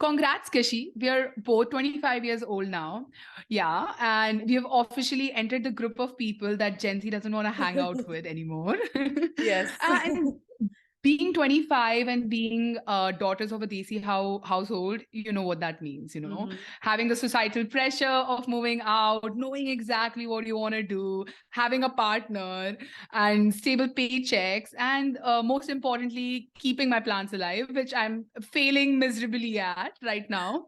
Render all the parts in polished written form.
Congrats, Kishi. We are both 25 years old now. Yeah. And we have officially entered the group of people that Gen Z doesn't want to hang out with anymore. Yes. And being 25 and being daughters of a Desi household, you know what that means, having the societal pressure of moving out, knowing exactly what you want to do, having a partner and stable paychecks, and most importantly, keeping my plants alive, which I'm failing miserably at right now.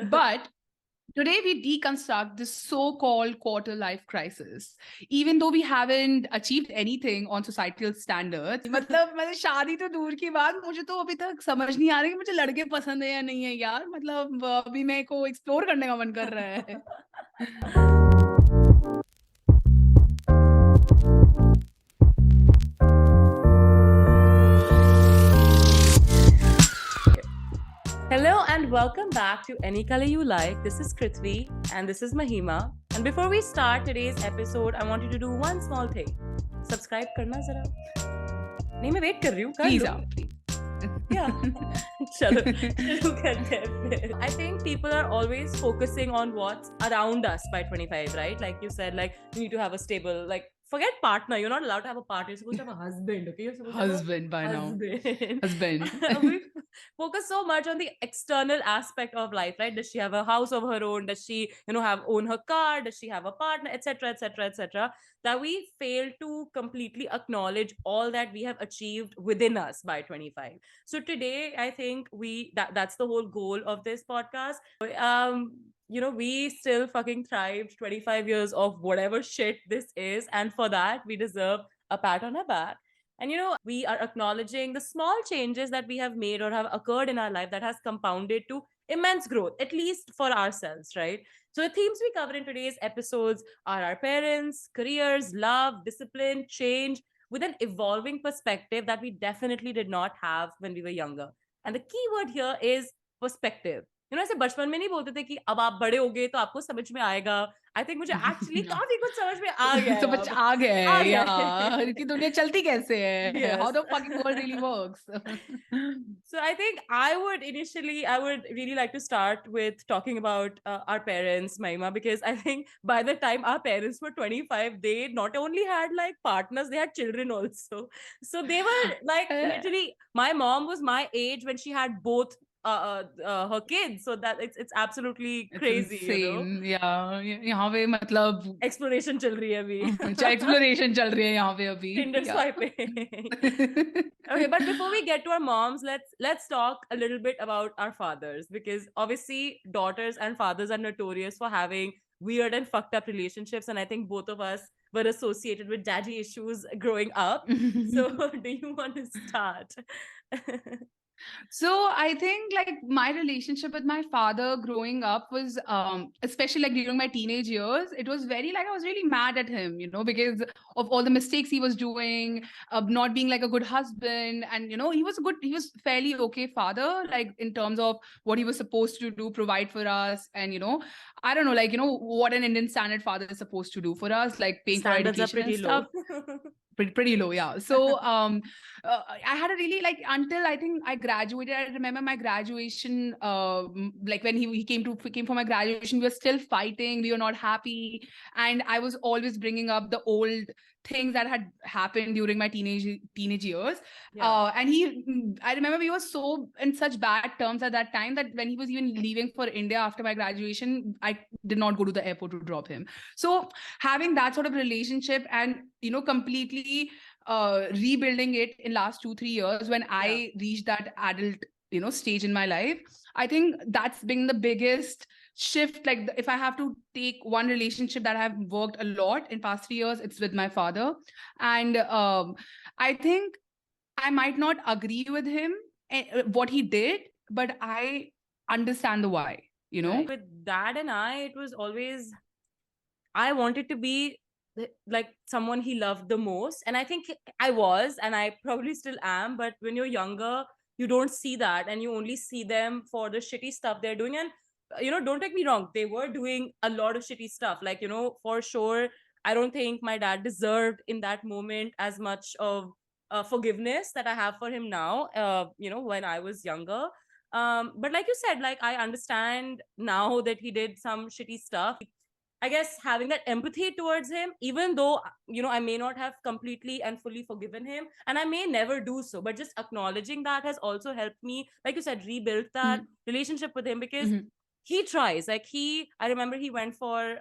But today, we deconstruct this so-called quarter life crisis. Even though we haven't achieved anything on societal standards, मतलब शादी तो दूर की बात, मुझे तो अभी तक समझ नहीं आ रही कि मुझे लड़के पसंद है या नहीं है यार. मतलब अभी मेरे को एक्सप्लोर करने का मन कर रहा है. Hello and welcome back to Any Color You Like. This is Kritvi and this is Mahima. And before we start today's episode, I want you to do one small thing. Subscribe karna zara. नहीं मैं wait कर रही हूँ. Please, please. Yeah. Chalo, shuru karte hain phir. I think people are always focusing on what's around us by 25, right? Like you said, like you need to have a stable, like forget partner. You're not allowed to have a partner. You're supposed to have a husband. Okay, you're supposed to have a husband by now. husband. We focus so much on the external aspect of life, right? Does she have a house of her own? Does she, own her car? Does she have a partner, etc., etc., etc.? That we fail to completely acknowledge all that we have achieved within us by 25. So today, I think that's the whole goal of this podcast. We still fucking thrived 25 years of whatever shit this is, and for that we deserve a pat on our back. And we are acknowledging the small changes that we have made or have occurred in our life that has compounded to immense growth, at least for ourselves, right? So the themes we cover in today's episodes are our parents, careers, love, discipline, change, with an evolving perspective that we definitely did not have when we were younger. And the key word here is perspective. ऐसे बचपन में नहीं बोलते थे कि अब आप बड़े हो गए तो आपको समझ में आएगा. आई थिंक मुझे एक्चुअली काफी कुछ समझ में आ गया है. समझ आ गया है यार कि दुनिया चलती कैसे है. How the fucking world really works. So I think I would really like to start with talking about our parents, Mahima, because I think by the time our parents were 25, they not only had like partners, they had children also. So they were like literally, my mom was my age when she had both her kids, so that it's absolutely crazy. It's insane. Yeah, यहाँ पे मतलब exploration चल रही है अभी. exploration चल रही है यहाँ पे अभी. Tinder swiping. Okay, but before we get to our moms, let's talk a little bit about our fathers, because obviously daughters and fathers are notorious for having weird and fucked up relationships, and I think both of us were associated with daddy issues growing up. So do you want to start? So I think like my relationship with my father growing up was especially like during my teenage years, it was very like I was really mad at him, because of all the mistakes he was doing, not being like a good husband. And he was fairly okay father, like in terms of what he was supposed to do, provide for us. And I don't know, like what an Indian standard father is supposed to do for us, like paying Standards for education are pretty and stuff. low. Pretty low, yeah. So I had a really like until I think I graduated. I remember my graduation, like when he came for my graduation, we were still fighting. We were not happy, and I was always bringing up the old things that had happened during my teenage years. Yeah. And I remember we were so in such bad terms at that time that when he was even leaving for India after my graduation, I did not go to the airport to drop him. So having that sort of relationship and completely rebuilding it in last 2-3 years when I reached that adult stage in my life, I think that's been the biggest shift. Like if I have to take one relationship that I have worked a lot in past 3 years, it's with my father. And I think I might not agree with him what he did, but I understand the why. Right. With dad and it was always, I wanted to be like someone he loved the most, and I think I was, and I probably still am. But when you're younger, you don't see that, and you only see them for the shitty stuff they're doing. And don't take me wrong, they were doing a lot of shitty stuff, like for sure. I don't think my dad deserved in that moment as much of forgiveness that I have for him now, when I was younger. But like you said, like I understand now that he did some shitty stuff. I guess having that empathy towards him, even though, I may not have completely and fully forgiven him, and I may never do so, but just acknowledging that has also helped me, like you said, rebuild that relationship with him, because he tries. Like I remember he went for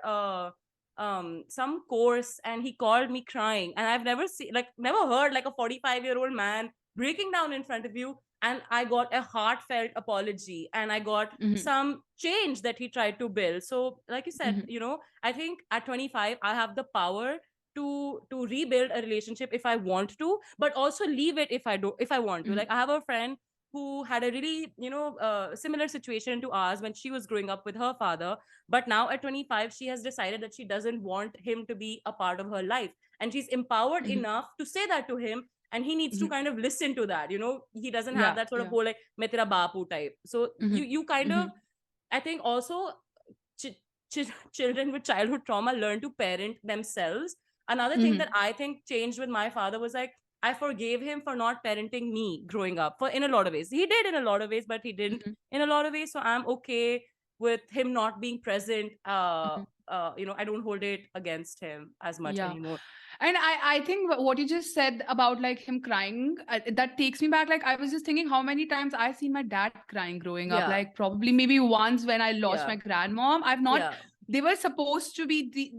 some course and he called me crying, and I've never heard like a 45-year-old man breaking down in front of you. And I got a heartfelt apology, and I got some change that he tried to build. So like you said, I think at 25 I have the power to rebuild a relationship if I want to, but also leave it if I want to. Like I have a friend who had a really similar situation to ours when she was growing up with her father, but now at 25 she has decided that she doesn't want him to be a part of her life, and she's empowered enough to say that to him, and he needs to kind of listen to that. He doesn't have that sort of whole like "main tera bapu" type. So you kind of, I think also, children with childhood trauma learn to parent themselves. Another thing that I think changed with my father was like, I forgave him for not parenting me growing up. For in a lot of ways, he did in a lot of ways, but he didn't in a lot of ways. So I'm okay with him not being present. I don't hold it against him as much anymore. And I think what you just said about like him crying, that takes me back. Like I was just thinking how many times I've seen my dad crying growing up. Like probably maybe once when I lost my grandmom. I've not. They were supposed to be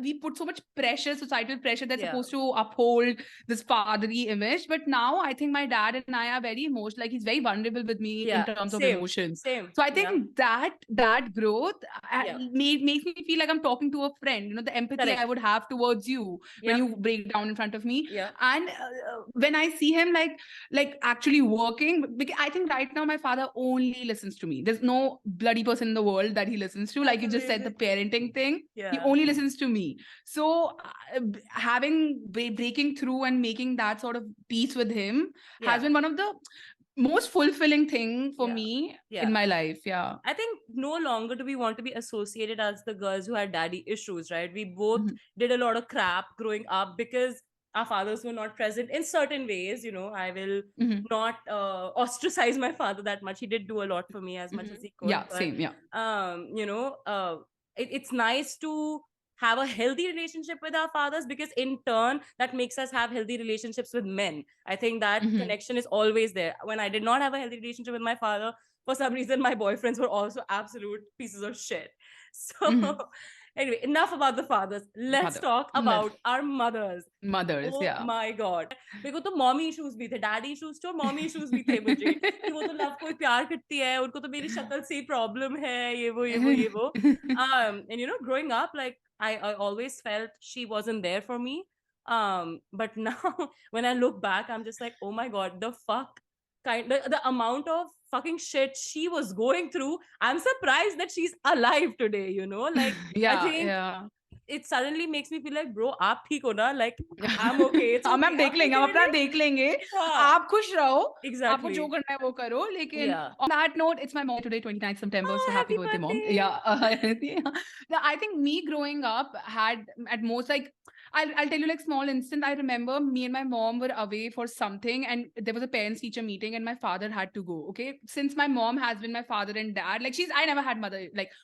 we put so much pressure, societal pressure, that's supposed to uphold this fatherly image. But now I think my dad and I are very emotional. Like he's very vulnerable with me in terms of emotions. So I think that growth makes me feel like I'm talking to a friend. The empathy I would have towards you when you break down in front of me. And when I see him like actually working, because I think right now my father only listens to me. There's no bloody person in the world that he listens to. Like you just said, the parenting thing, he only listens to me. So breaking through and making that sort of peace with him has been one of the most fulfilling thing for me in my life. I think no longer do we want to be associated as the girls who had daddy issues, right? We both did a lot of crap growing up because our fathers were not present in certain ways. I will not ostracize my father that much. He did do a lot for me as much as he could. Same. It's nice to have a healthy relationship with our fathers, because in turn that makes us have healthy relationships with men. I think that connection is always there. When I did not have a healthy relationship with my father, for some reason my boyfriends were also absolute pieces of shit. So anyway, enough about the fathers. Let's talk about our mothers. Oh my god, मेरे को तो mommy issues भी थे, daddy issues तो mommy issues भी थे मुझे कि वो तो love को प्यार करती है, उनको तो मेरी शक्ल से problem है, ये वो and growing up, like I always felt she wasn't there for me, but now when I look back, I'm just like, oh my god, the amount of fucking shit she was going through. I'm surprised that she's alive today, like I think it suddenly makes me feel like, bro, आप ठीक हो ना? Like I'm okay. It's okay. हम अपना देख लेंगे. आप खुश रहो. Exactly. आपको जो करना है वो करो. लेकिन on that note, it's my mom today, 29th September. So happy birthday, mom. No, I think me growing up had at most like, I'll tell you like small instant. I remember me and my mom were away for something, and there was a parents teacher meeting, and my father had to go. Okay, since my mom has been my father and dad, like I never had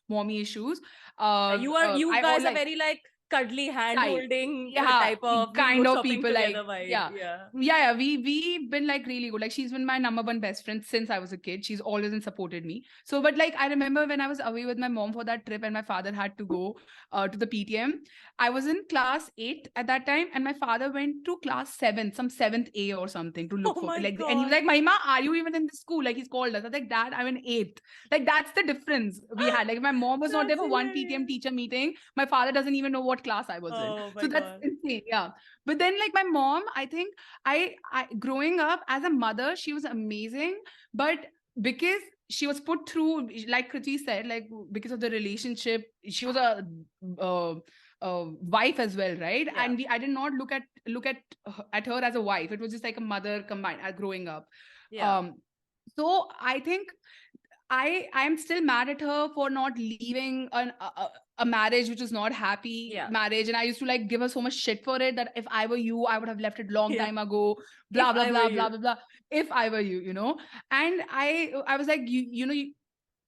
mommy issues. You guys are very like cuddly hand holding type of kind of people, like vibe. We've been like really good. Like she's been my number one best friend since I was a kid. She's always supported me. So but like I remember when I was away with my mom for that trip and my father had to go to the PTM, I was in class 8 at that time, and my father went to class 7, some 7th A or something, to look for like God. And he was like, Mahima, are you even in the school? Like he's called us. I was like, Dad, I'm in 8th. Like that's the difference we had. Like my mom was not there for one PTM teacher meeting. My father doesn't even know what class I was in. So that's insane. But then like my mom, I think I growing up as a mother, she was amazing, but because she was put through, like Kritvi said, like because of the relationship, she was a wife as well, right? And I did not look at her as a wife. It was just like a mother combined growing up. So I think I am still mad at her for not leaving a marriage which is not happy marriage, and I used to like give her so much shit for it, that if I were you, I would have left it long time ago. If Blah blah I were blah blah you. blah blah. If I were you, you know. And I was like,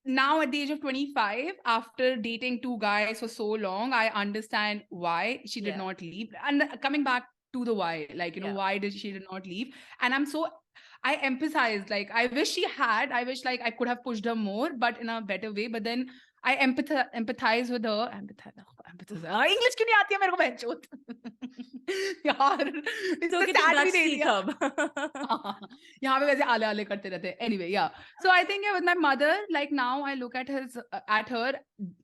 now at the age of 25, after dating two guys for so long, I understand why she did not leave. And coming back to the why, like, why did she did not leave? And I empathize. Like, I wish she had. I wish like I could have pushed her more, but in a better way. But then I empathize with her. Empathize. English क्यों नहीं आती है मेरे को बहनचोद? यार, इससे sad भी दे दिया. यहाँ पे वैसे आले आले करते रहते हैं. Anyway, yeah. So I think with my mother, like now I look at her.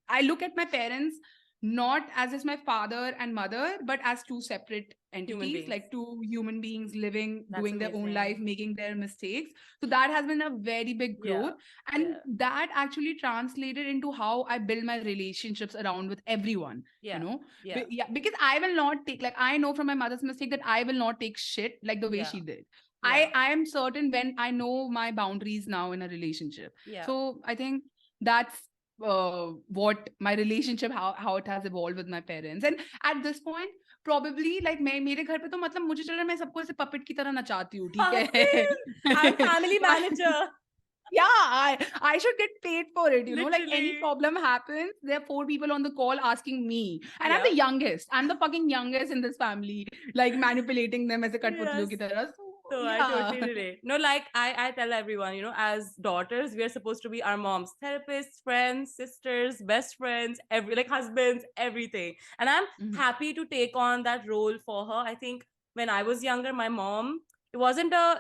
I look at my parents not as my father and mother, but as two separate entities, like two human beings living, doing their own life, making their mistakes. So that has been a very big growth. And that actually translated into how I build my relationships around with everyone, because I will not take, like, I know from my mother's mistake that I will not take shit like the way she did. I am certain when I know my boundaries now in a relationship. So I think that's what my relationship, how it has evolved with my parents. And at this point, probably like मेरे घर पे तो मतलब मुझे चल रहा है, मैं सबको ऐसे puppet की तरह नचाती हूँ, ठीक है? I'm family manager. Yeah, I should get paid for it, like any problem happens, there are 4 people on the call asking me, and I'm the youngest. I'm the fucking youngest in this family, like manipulating them as a कठपुतलियों की तरह. So I totally relate. No, like I tell everyone, as daughters, we are supposed to be our mom's therapists, friends, sisters, best friends, like husbands, everything. And I'm happy to take on that role for her. I think when I was younger, my mom,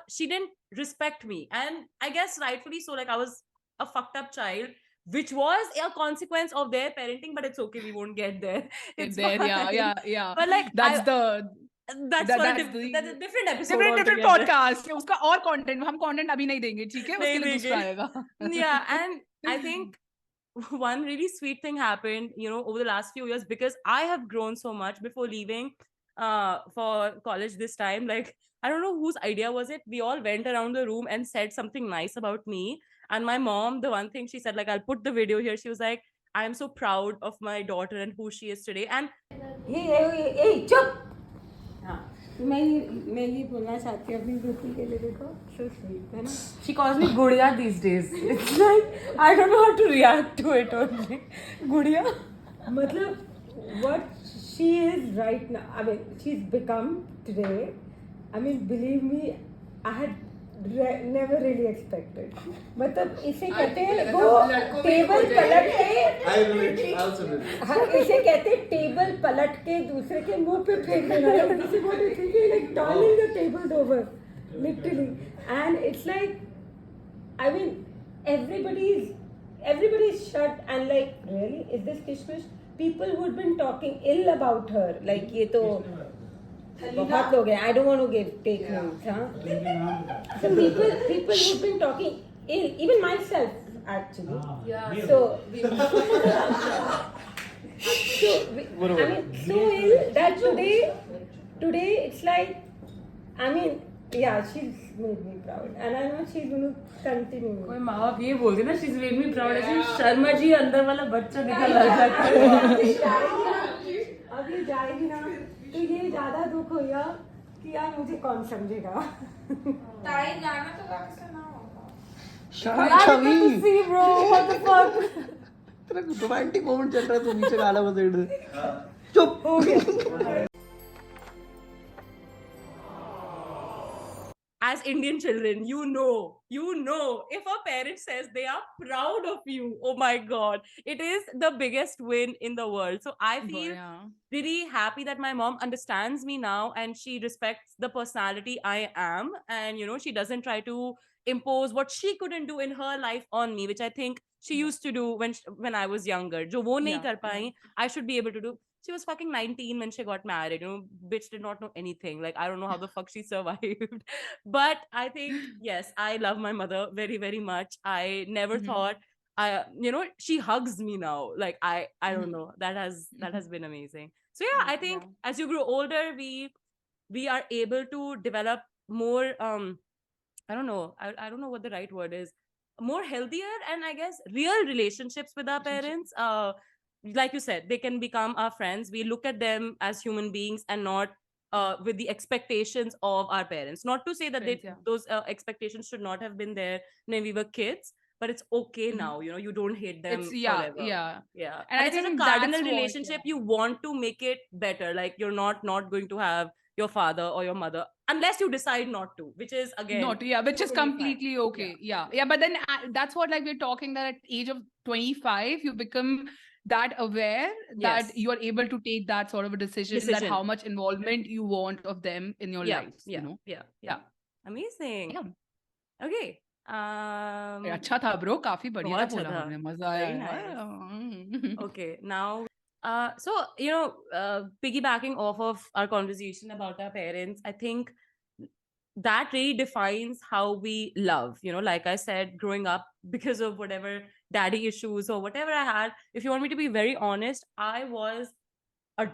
she didn't respect me. And I guess rightfully so, like I was a fucked up child, which was a consequence of their parenting, but it's okay, we won't get there. It's there, fine. Yeah. But like that's a different episode. Different podcast. उसका और content, हम content अभी नहीं देंगे, ठीक है? उसके लिए दूसरा आएगा. Yeah, and I think one really sweet thing happened, over the last few years, because I have grown so much before leaving for college this time. Like, I don't know whose idea was it. We all went around the room and said something nice about me. And my mom, the one thing she said, like, I'll put the video here. She was like, I am so proud of my daughter and who she is today. And hey, chup! मैं ये बोलना चाहती हूँ अपनी बेटी के लिए, देखो so sweet है ना. She calls me Gudiya these days. It's like I don't know how to react to it only. Gudiya. मतलब what she is right now, I mean she's become today, I mean believe me, I had never really expected. मतलब इसे कहते हैं वो table पलट के, इसे कहते हैं टेबल पलट के दूसरे के मुंह पे फेंक देना. This is what you're thinking, like turning the tables over, literally. And it's like, I mean, everybody's shut and like, really, is this kishmish? People who'd been talking ill about her, like ये तो बहुत लोग हैं. I don't want to take names, huh? So people who've been talking ill, even myself actually. So I mean, so ill that today it's like, I mean, yeah, she's made me proud, and I know she's going to continue. कोई माँ बाप ये बोलते ना, she's made me proud, ऐसे शर्मा जी अंदर वाला बच्चा निकल जाता है. अब ये जाएगी ना तो ये ज्यादा दुख होगा कि यार मुझे कौन समझेगा. ताई गाना तो गा के सुनाओ. छवि see bro, what the fuck. तेरा रोमांटिक मोमेंट चल रहा है तो नीचे गाना बजा दे. चुप हो गया. As Indian children, you know, if a parent says they are proud of you, oh my God, it is the biggest win in the world. So I feel really happy that my mom understands me now and she respects the personality I am. And, she doesn't try to impose what she couldn't do in her life on me, which I think she used to do when I was younger. Jo wo nahi kar pai, I should be able to do. She was fucking 19 when she got married. Bitch did not know anything. Like, I don't know how the fuck she survived. But I think, yes, I love my mother very, very much. I never thought, she hugs me now. Like, I don't know. That has been amazing. So yeah, I think as you grow older, we are able to develop more, I don't know what the right word is. more healthier and I guess real relationships with our parents. Like you said, they can become our friends. We look at them as human beings and not with the expectations of our parents. Not to say that Friends, yeah. those expectations should not have been there when we were kids, but it's okay now. You know, you don't hate them It's forever. yeah. Yeah, And and I it's such a think cardinal that's what, relationship. You want to make it better. Like you're not going to have your father or your mother unless you decide not to, which is again not yeah, which is totally fine. completely Yeah. okay. Yeah, but then that's what like we're talking, that at age of 25 you become that aware that Yes. you are able to take that sort of a decision, that how much involvement you want of them in your lives, you know. Yeah. Amazing. Yeah. Okay. अच्छा था bro, काफी बढ़िया बहुत अच्छा बोला था. हमने, मजा Very आया nice. यार. Okay, now, so piggybacking off of our conversation about our parents, I think that really defines how we love. You know, like I said, growing up because of whatever daddy issues or whatever I had. If you want me to be very honest, I was a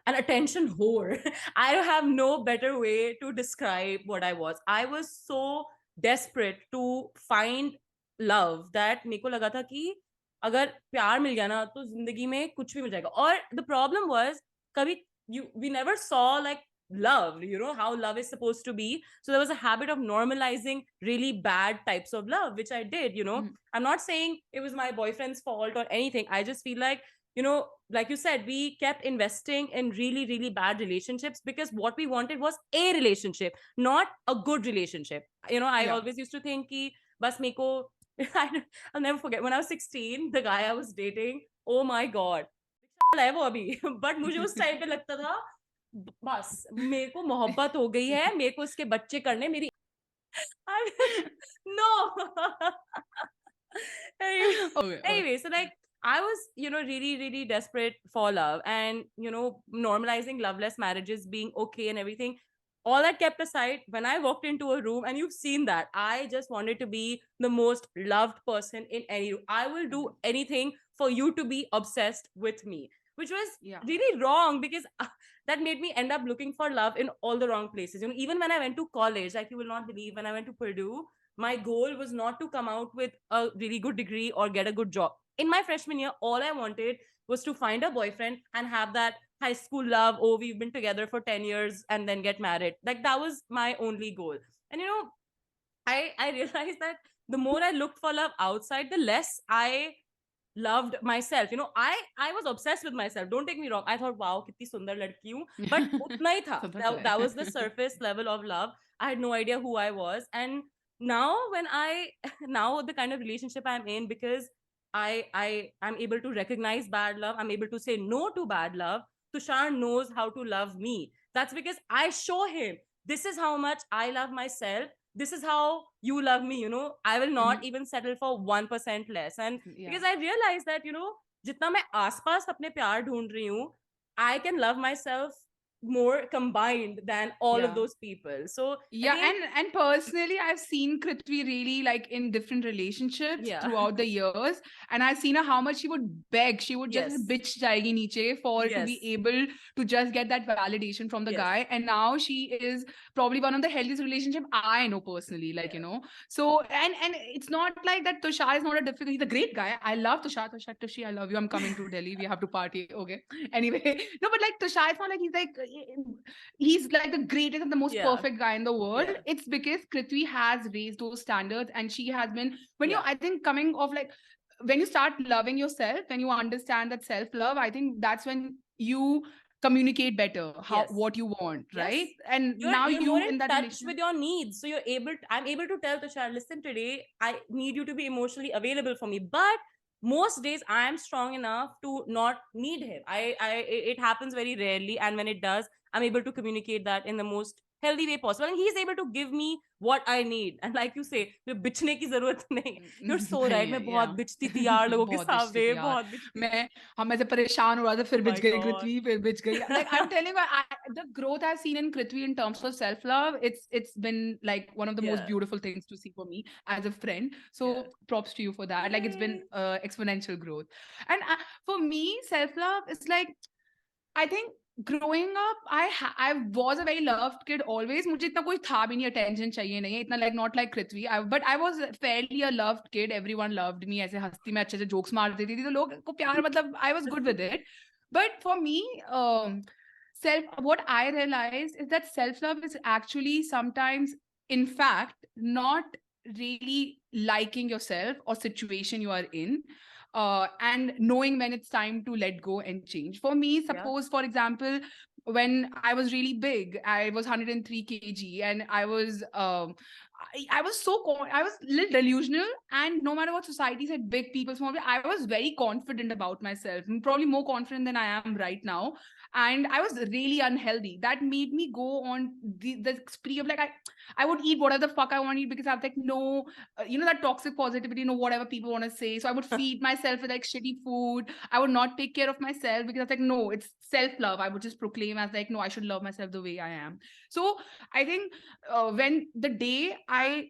an attention whore. I have no better way to describe what I was. I was so desperate to find love that मेरे को लगा था कि अगर प्यार मिल गया ना तो जिंदगी में कुछ भी मिल जाएगा. और the problem was कभी we never saw like love, you know, how love is supposed to be. So there was a habit of normalizing really bad types of love, which I did, you know. I'm not saying it was my boyfriend's fault or anything. I just feel like, you know, like you said, we kept investing in really, really bad relationships because what we wanted was a relationship, not a good relationship. You know, I always used to think ki bas meko, I'll never forget when I was 16, the guy I was dating, oh my god, है वो अभी, but मुझे उस time पे लगता था बस मेरे को मोहब्बत हो गई है, मेरे को इसके बच्चे करने, मेरी no. Anyway, so like I was, you know, really, really desperate for love, and you know, normalizing loveless marriages being okay and everything. All that kept aside, when I walked into a room, and you've seen that, I just wanted to be the most loved person in any room. I will do anything for you to be obsessed with me, which was really wrong because that made me end up looking for love in all the wrong places. You know, even when I went to college, like you will not believe, when I went to Purdue, my goal was not to come out with a really good degree or get a good job. In my freshman year, all I wanted was to find a boyfriend and have that high school love. Oh, we've been together for 10 years and then get married. Like that was my only goal. And you know, I realized that the more I looked for love outside, the less I loved myself. You know, I was obsessed with myself. Don't take me wrong. I thought, wow, kitni sundar ladki hu. But utna hi tha. That was the surface level of love. I had no idea who I was. And now now the kind of relationship I'm in, because I'm able to recognize bad love, I'm able to say no to bad love. Tushar knows how to love me. That's because I show him this is how much I love myself. This is how you love me. You know, I will not even settle for 1% less. And because I realized that, you know, जितना मैं आसपास अपने प्यार ढूंढ रही हूँ, I can love myself more combined than all of those people. So and personally I've seen Kritvi really like in different relationships throughout the years, and I've seen her how much she would beg, she would just bitch jayegi niche for to be able to just get that validation from the guy. And now she is probably one of the healthiest relationship I know personally, like you know. So and it's not like that Tushar is not a difficult, he's a great guy. I love Tushar. Tushi, I love you, I'm coming to Delhi, we have to party, okay? Anyway, no, but like Tushar, it's not like he's like the greatest and the most perfect guy in the world. It's because Kritvi has raised those standards, and she has been, when you, I think, coming off like, when you start loving yourself, when you understand that self-love, I think that's when you communicate better what you want, right? And now you're in in that touch with your needs. So I'm able to tell Tushar, listen, today I need you to be emotionally available for me. But most days I am strong enough to not need him. It happens very rarely, and when it does, I'm able to communicate that in the most healthy way possible, and he's able to give me what I need. And like you say, बिछने की जरूरत नहीं. You're so right. मैं बहुत बिछती थी यार लोगों के सामने, बहुत बिछती. मैं हम ऐसे परेशान हो रहा था, फिर बिछ गई Kritvi, फिर बिछ गई. Like I'm telling you, the growth I've seen in Kritvi in terms of self love, it's been like one of the most beautiful things to see for me as a friend. So props to you for that. Like it's been exponential growth. And for me, self love is like, I think growing up, I was a very loved kid always. मुझे इतना कोई था भी नहीं, attention चाहिए नहीं, इतना like not like Kritvi. But I was fairly a loved kid. Everyone loved me. ऐसे हंसती में अच्छे से jokes मार देती थी, तो लोग को प्यार, मतलब I was good with it. But for me, what I realized is that self-love is actually sometimes, in fact, not really liking yourself or situation you are in. And knowing when it's time to let go and change. For me, suppose, for example, when I was really big, I was 103 kg, and I was I was I was a little delusional, and no matter what society said, big people, small people, I was very confident about myself, probably more confident than I am right now. And I was really unhealthy. That made me go on the spree of like, I would eat whatever the fuck I want to eat, because I was like, no, that toxic positivity, whatever people want to say. So I would feed myself with like shitty food. I would not take care of myself, because I was like, no, it's self-love. I would just proclaim as like, no, I should love myself the way I am. So I think when the day I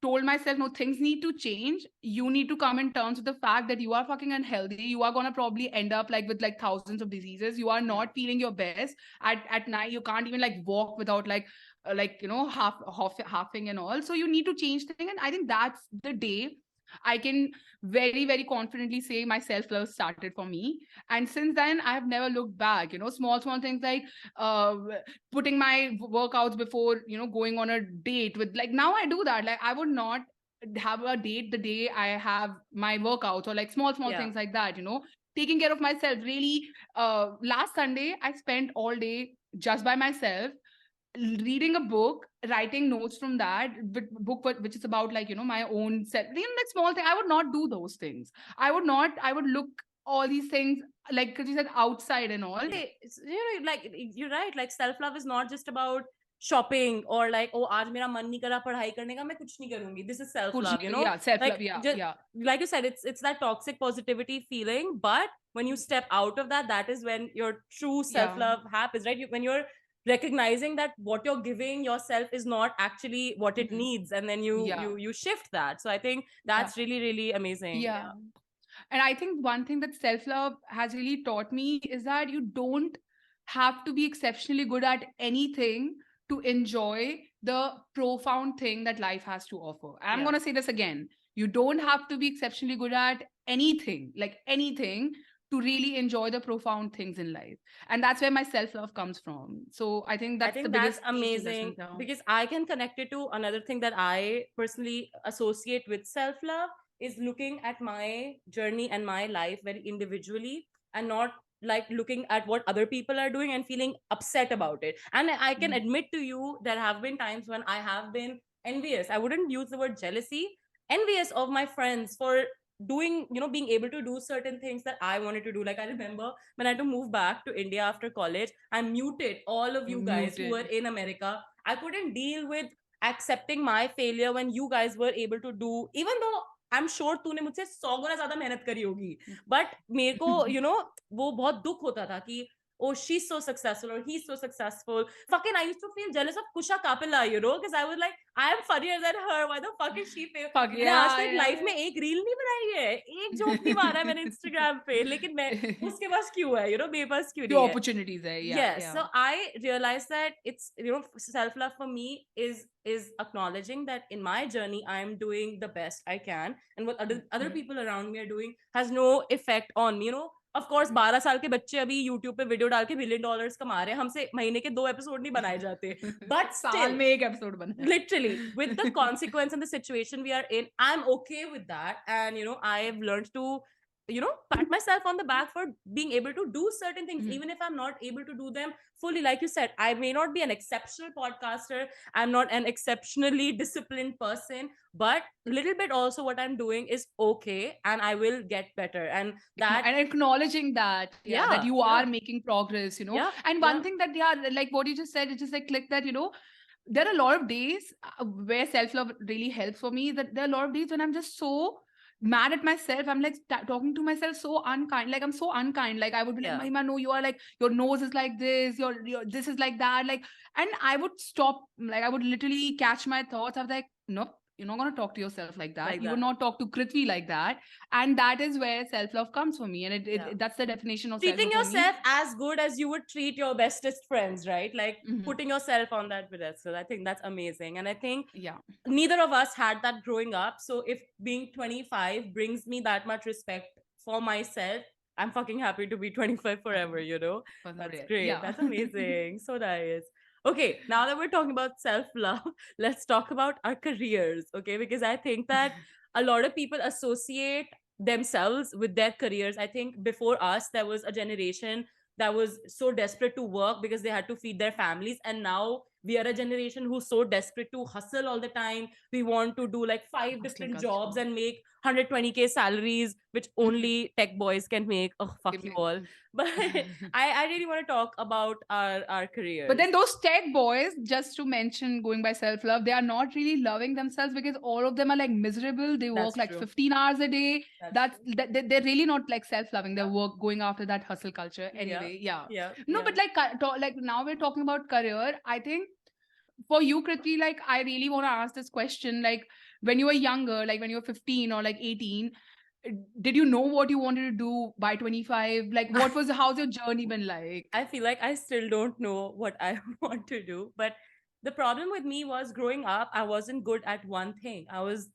told myself, no, things need to change, you need to come in terms with the fact that you are fucking unhealthy. You are going to probably end up like with like thousands of diseases. You are not feeling your best at night. You can't even like walk without like halving and all. So you need to change things. And I think that's the day I can very, very confidently say my self-love started for me. And since then, I have never looked back. Small things like putting my workouts before, going on a date with, like, now I do that. Like, I would not have a date the day I have my workouts, or like small things like that, taking care of myself. Really, last Sunday, I spent all day just by myself, reading a book, writing notes from that book, which is about like, my own self, like small thing. I would not do those things. I would look all these things, like, because you said outside and all. Like, you're right. Like, self-love is not just about shopping or like, oh, aaj mera man nahi kara padhai karne ka, main kuch nahi karungi. This is self-love, Yeah, self-love. Like, like you said, it's that toxic positivity feeling, but when you step out of that, that is when your true self-love happens, right? When you're recognizing that what you're giving yourself is not actually what it needs, and then you shift that. So I think that's really, really amazing. And I think one thing that self-love has really taught me is that you don't have to be exceptionally good at anything to enjoy the profound thing that life has to offer. I'm going to say this again. You don't have to be exceptionally good at anything, like anything, to really enjoy the profound things in life. And that's where my self-love comes from. So I think that's the biggest amazing, because I can connect it to another thing that I personally associate with self-love, is looking at my journey and my life very individually, and not like looking at what other people are doing and feeling upset about it. And I can admit to you, there have been times when I have been envious. I wouldn't use the word jealousy, envious of my friends for doing, being able to do certain things that I wanted to do. Like, I remember when I had to move back to India after college, I muted all of you guys who were in America. I couldn't deal with accepting my failure when you guys were able to do, even though I'm sure तूने मुझसे 100 गुना ज्यादा मेहनत करी होगी, but मेरे को वो बहुत दुख होता था कि, oh, she's so successful or he's so successful. Fucking, I used to feel jealous of Kusha Kapila, because I was like, I am funnier than her. Why the fuck is she famous? मैंने आज तक life में एक reel नहीं बनाई है, एक joke नहीं मारा है मैंने Instagram पे, लेकिन मैं उसके पास क्यों है, मेरे पास क्यों नहीं है? Opportunities है. Yes. So I realized that it's, self-love for me is acknowledging that in my journey I am doing the best I can, and what other people around me are doing has no effect on me. Of course, 12 साल के बच्चे अभी YouTube पे video डाल के $1 billion कमा रहे हैं, हमसे महीने के 2 एपिसोड नहीं बनाए जाते, but still, साल में 1 एपिसोड बना, literally, with the consequence and the situation we are in, I'm okay with that. And I've learned to pat myself on the back for being able to do certain things, even if I'm not able to do them fully. Like you said, I may not be an exceptional podcaster, I'm not an exceptionally disciplined person, but a little bit also what I'm doing is okay, and I will get better. And that, and acknowledging that that you are making progress, and one thing that like what you just said, it just like click that, there are a lot of days where self-love really helps for me. That there are a lot of days when I'm just so mad at myself. I'm like talking to myself so unkind. Like, I'm so unkind. Like, I would be like, Mahima, no, you are like, your nose is like this, your this is like that. Like, and I would stop. Like, I would literally catch my thoughts. I was like, nope, you're not going to talk to yourself like that. Like You would that. not talk to Kritvi like that. And that is where self-love comes for me. And Yeah. that's the definition of Treating self-love for me. yourself as good as you would treat your bestest friends, right? Like Mhm. putting yourself on that pedestal. I think that's amazing. And I think Yeah. neither of us had that growing up. So if being 25 brings me that much respect for myself, I'm fucking happy to be 25 forever, you know? That's great. Yeah. That's amazing. So nice. Okay, now that we're talking about self love, let's talk about our careers, okay? Because I think that a lot of people associate themselves with their careers. I think before us, there was a generation that was so desperate to work because they had to feed their families. And now we are a generation who's so desperate to hustle all the time. We want to do like 5 Hustling different culture. jobs and make 120K salaries, which only tech boys can make. Oh, fuck Give you me- all. But I really want to talk about our careers. But then those tech boys, just to mention, going by self-love, they are not really loving themselves because all of them are like miserable. They That's work like true. 15 hours a day. That's They're really not like self-loving. They're work going after that hustle culture. Anyway, yeah. Yeah. No, yeah. but like now we're talking about career. I think for you, Kritvi, like I really want to ask this question. Like when you were younger, like when you were 15 or like 18, did you know what you wanted to do by 25? Like how's your journey been like? I feel like I still don't know what I want to do. But the problem with me was growing up, I wasn't good at one thing. I was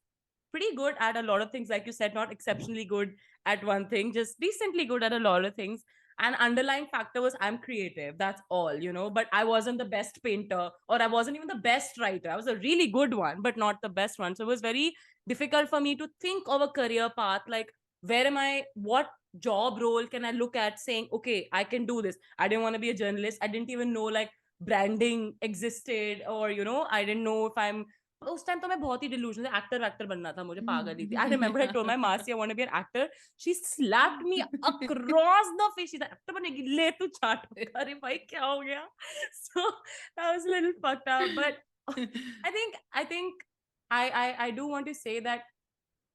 pretty good at a lot of things, like you said, not exceptionally good at one thing, just decently good at a lot of things. And underlying factor was I'm creative. That's all, you know. But I wasn't the best painter, or I wasn't even the best writer. I was a really good one, but not the best one. So it was very difficult for me to think of a career path. Like, where am I? What job role can I look at saying, okay, I can do this? I didn't want to be a journalist. I didn't even know like branding existed, or you know, I didn't know if I'm उस time तो मैं बहुत ही delusional actor बनना था मुझे पागल ही थी. I remember I told my Masi I want to be an actor. She slapped me across the face. She's like, actor बनेगी ले तू चाट. अरे भाई क्या हो गया? So that was a little fucked up, but I think I do want to say that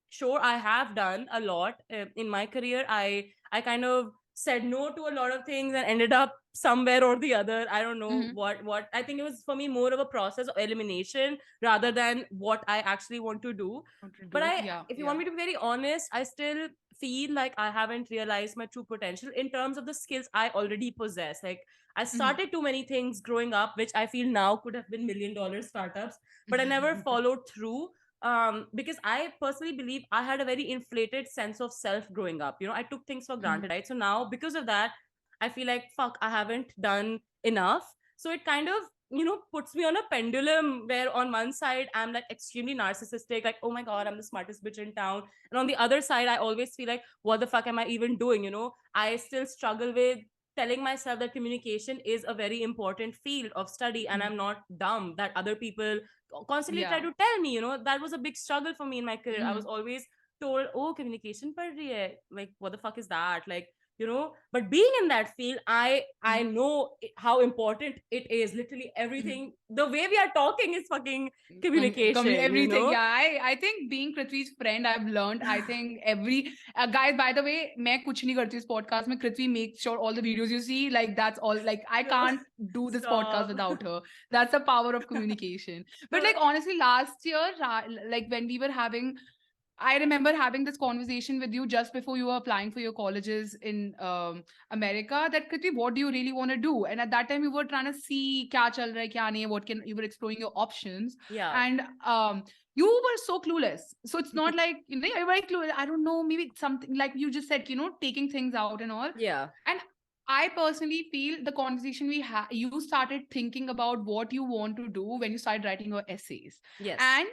sure, I have done a lot in my career. I kind of said no to a lot of things and ended up somewhere or the other. I don't know what I think it was for me more of a process of elimination rather than what I actually want to do. But if you want me to be very honest, I still feel like I haven't realized my true potential in terms of the skills I already possess. Like I started too many things growing up, which I feel now could have been $1 million startups, but I never followed through. Because I personally believe I had a very inflated sense of self growing up. You know, I took things for granted, right? So now, because of that, I feel like, fuck, I haven't done enough. So it kind of, you know, puts me on a pendulum where on one side, I'm like extremely narcissistic, like, oh my God, I'm the smartest bitch in town. And on the other side, I always feel like, what the fuck am I even doing? You know, I still struggle with telling myself that communication is a very important field of study and I'm not dumb, that other people constantly try to tell me, you know. That was a big struggle for me in my career. I was always told, oh, communication par rahi hai. Like, what the fuck is that? Like, you know, but being in that field, I know how important it is. Literally everything, the way we are talking is fucking communication, everything. you know? Yeah, I think being Kritvi's friend, I've learned. I think every guys. By the way, मैं कुछ नहीं करती इस podcast में. Kritvi makes sure all the videos you see, like that's all. Like I can't do this podcast without her. That's the power of communication. But like honestly, last year, like when we were having. I remember having this conversation with you just before you were applying for your colleges in America. That Kritvi, what do you really want to do? And at that time, you were trying to see kya chal raha hai, kya nahi, what can you were exploring your options. Yeah. And you were so clueless. So it's not like you know you're very clueless. I don't know, maybe something like you just said, you know, taking things out and all. Yeah. And I personally feel the conversation we had, you started thinking about what you want to do when you started writing your essays. Yes. And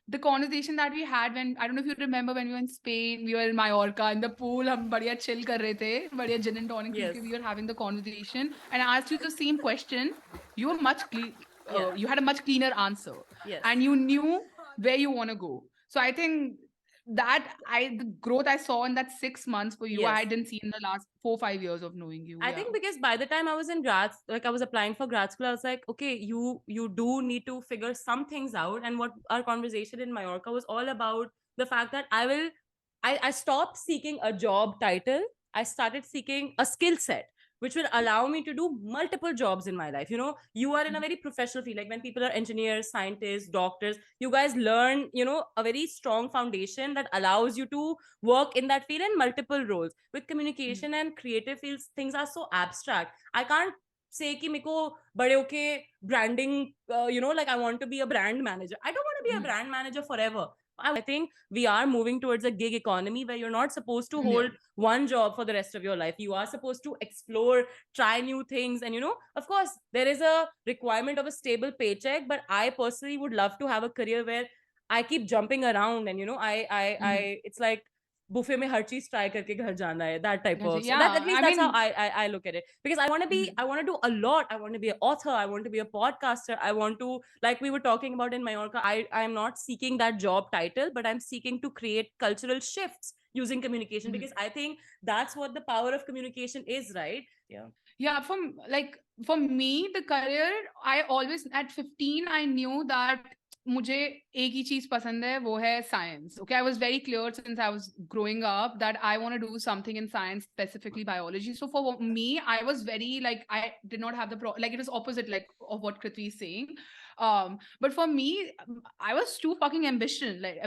the conversation that we had when I don't know if you remember when we were in Spain, we were in Mallorca in the pool, हम बढ़िया chill कर रहे थे, बढ़िया gin and tonic Yes. we were having the conversation, and I asked you the same question. You were you had a much cleaner answer, Yes. and you knew where you want to go. So I think that the growth I saw in that 6 months for you, Yes. I didn't see in the last 4-5 years of knowing you. I think because by the time I was in like I was applying for grad school, I was like, okay, you do need to figure some things out. And what our conversation in Mallorca was all about, the fact that I stopped seeking a job title. I started seeking a skill set. which will allow me to do multiple jobs in my life. You know, you are in a very professional field. Like when people are engineers, scientists, doctors, you guys learn, you know, a very strong foundation that allows you to work in that field in multiple roles. With communication and creative fields, things are so abstract. I can't say कि मेरे को बड़े होके branding, you know, like I want to be a brand manager. I don't want to be a brand manager forever. I think we are moving towards a gig economy where you're not supposed to hold one job for the rest of your life. You are supposed to explore, try new things. And, you know, of course, there is a requirement of a stable paycheck. But I personally would love to have a career where I keep jumping around and, you know, it's like buffet mein har cheez try karke ghar jana hai, that type of. So that, at least that's how I look at it. Because I want to do a lot. I want to be an author. I want to be a podcaster. I want to, like we were talking about in Mallorca, I'm not seeking that job title, but I'm seeking to create cultural shifts using communication, because I think that's what the power of communication is, right? Yeah, for me, the career, I always, at 15, I knew that मुझे एक ही चीज पसंद है, वो है science. Okay, I was very clear since I was growing up that I want to do something in science, specifically biology. So for me, I was very like, I did not have like it was opposite like of what Kritvi is saying. But for me, I was too fucking ambitious, like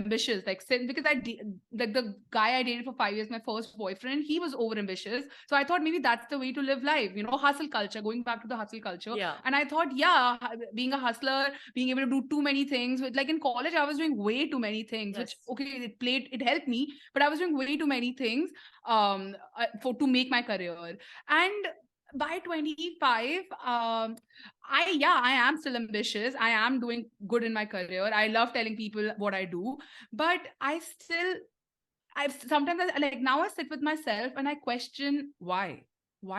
because like the guy I dated for 5 years, my first boyfriend, he was over ambitious. So I thought maybe that's the way to live life, you know, hustle culture, going back to the hustle culture. Yeah. And I thought, yeah, being a hustler, being able to do too many things, like in college, I was doing way too many things, which, okay, it helped me, but I was doing way too many things to make my career. And by 25, I am still ambitious. I am doing good in my career. I love telling people what I do, but sometimes like now I sit with myself and I question why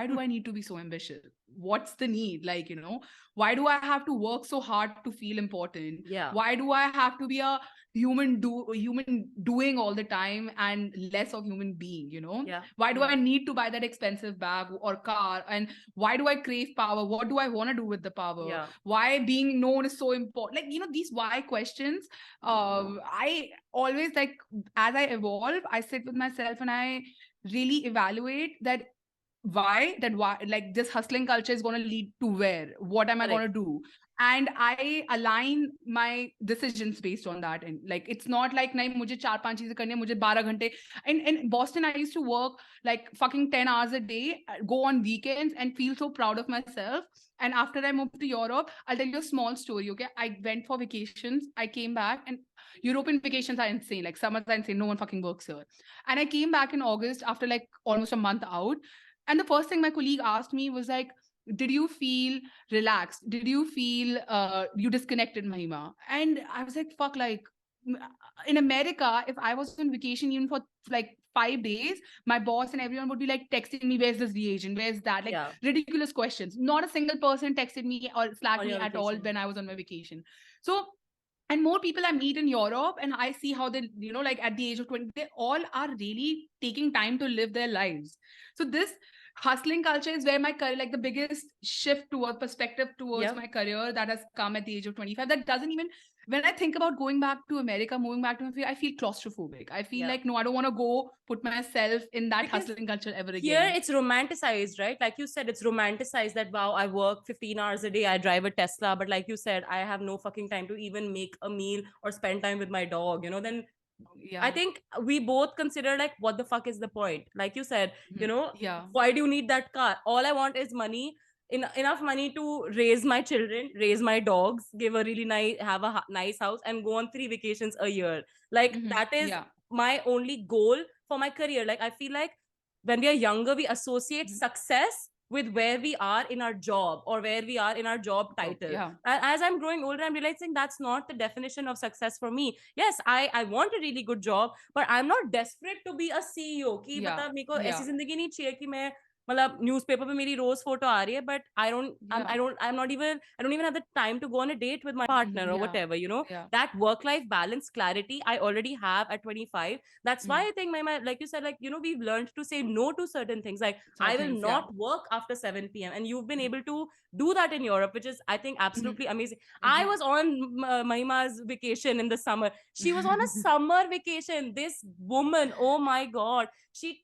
do I need to be so ambitious? What's the need? Like, you know, why do I have to work so hard to feel important? Yeah. Why do I have to be a human doing all the time and less of human being, you know? Yeah. Why do I need to buy that expensive bag or car? And why do I crave power? What do I want to do with the power? Yeah. Why being known is so important? Like, you know, these why questions. I always, like, as I evolve, I sit with myself and I really evaluate that why like this hustling culture is going to lead to where, what am I going to do, and I align my decisions based on that. And like, it's not like nahi mujhe 4-5 cheezein karni hai, mujhe 12 ghante. In Boston, I used to work like fucking 10 hours a day, go on weekends and feel so proud of myself. And after I moved to Europe, I'll tell you a small story, okay? I went for vacations, I came back, and European vacations are insane. Like, summers are insane, no one fucking works here. And I came back in August after like almost a month out. And the first thing my colleague asked me was like, did you feel relaxed? Did you feel you disconnected, Mahima? And I was like, fuck, like in America, if I was on vacation even for like 5 days, my boss and everyone would be like texting me, where's this reagent? Where's that? Like ridiculous questions. Not a single person texted me or slacked me at all when I was on my vacation. So, and more people I meet in Europe, and I see how they, you know, like at the age of 20, they all are really taking time to live their lives. So this hustling culture is where my career, like the biggest shift toward perspective towards my career that has come at the age of 25. That doesn't even, when I think about going back to America, moving back to my field, I feel claustrophobic. I feel like, no, I don't want to go put myself in that hustling culture ever again. Here it's romanticized, right? Like you said, it's romanticized that, wow, I work 15 hours a day, I drive a Tesla, but like you said, I have no fucking time to even make a meal or spend time with my dog, you know? Then I think we both consider like, what the fuck is the point? Like you said, you know, why do you need that car? All I want is money, enough money to raise my children, raise my dogs, give a really have a nice house, and go on 3 vacations a year. Like that is my only goal for my career. Like I feel like when we are younger, we associate success with where we are in our job or where we are in our job title. And as I'm growing older, I'm realizing that's not the definition of success for me. Yes, I want a really good job, but I'm not desperate to be a CEO. कि मतलब मेरे को ऐसी जिंदगी नहीं चाहिए कि मैं मतलब न्यूज़पेपर पे मेरी रोज फोटो आ रही है, but I don't even have the time to go on a date with my partner or whatever, you know. That work-life balance clarity I already have at 25. That's why I think my, like you said, like, you know, we've learned to say no to certain things. Like I will not work after 7 p.m. and you've been able to do that in Europe, which is, I think, absolutely amazing. I was on Mahima's vacation in the summer. She was on a summer vacation. This woman, oh my god,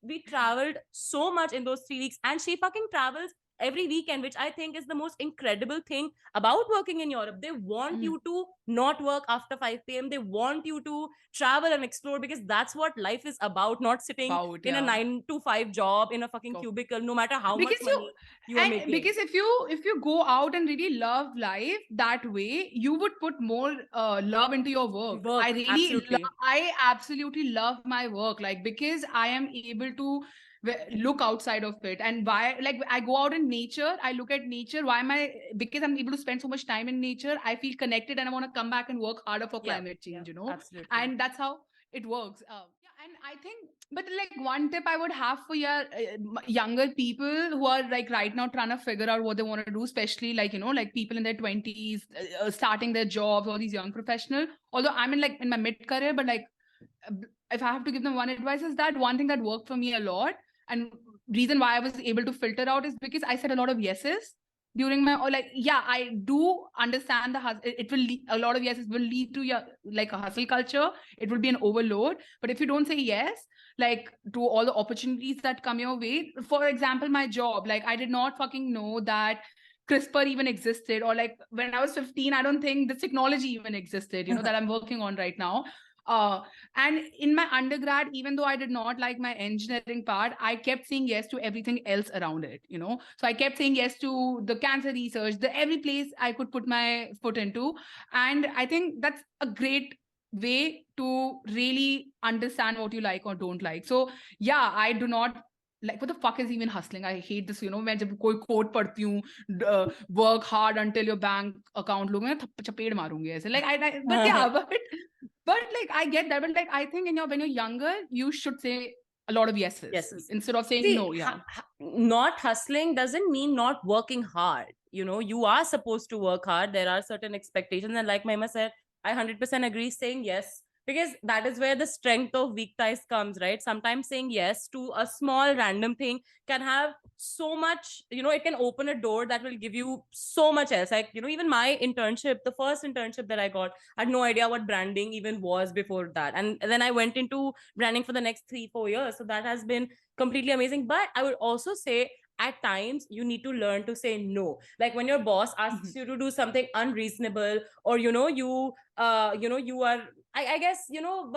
we traveled so much in those 3 weeks, and she fucking travels every weekend, which I think is the most incredible thing about working in Europe. They want you to not work after 5 p.m. They want you to travel and explore, because that's what life is about, not sitting in a 9 to 5 job in a fucking cubicle, no matter how much money you are making. Because if you go out and really love life that way, you would put more love into your work. I absolutely love my work, like, because I am able to look outside of it. And why, like, I go out in nature, I look at nature. Why am I? Because I'm able to spend so much time in nature, I feel connected, and I want to come back and work harder for climate change, you know. Absolutely. And that's how it works. And I think, but like, one tip I would have for your younger people who are like right now trying to figure out what they want to do, especially like, you know, like people in their 20s starting their jobs, or these young professionals. Although I'm in my mid career, but like, if I have to give them one advice, is that one thing that worked for me a lot, and reason why I was able to filter out, is because I said a lot of yeses during my, or like, yeah, I do understand the hustle. It will a lot of yeses will lead to your like a hustle culture. It will be an overload. But if you don't say yes, like, to all the opportunities that come your way, for example, my job, like, I did not fucking know that CRISPR even existed, or like when I was 15, I don't think this technology even existed, you know, that I'm working on right now. And in my undergrad, even though I did not like my engineering part, I kept saying yes to everything else around it, you know. So I kept saying yes to the cancer research, the every place I could put my foot into. And I think that's a great way to really understand what you like or don't like. So yeah, I do not like, what the fuck is even hustling? I hate this, you know, मैं जब कोई quote पढ़ती हूँ, work hard until your bank account लोग मैं चपेड़ मारूंगी ऐसे, like but yeah, but like, I get that, but like, I think when you're younger, you should say a lot of yeses instead of saying no. Yeah, not hustling doesn't mean not working hard. You know, you are supposed to work hard. There are certain expectations, and like Mahima said, I 100% agree saying yes, because that is where the strength of weak ties comes, right? Sometimes saying yes to a small random thing can have so much, you know, it can open a door that will give you so much else. Like, you know, even my internship, the first internship that I got, I had no idea what branding even was before that. And then I went into branding for the next 3-4 years. So that has been completely amazing. But I would also say, at times you need to learn to say no. Like when your boss asks you to do something unreasonable, or you know, you are, I guess, you know,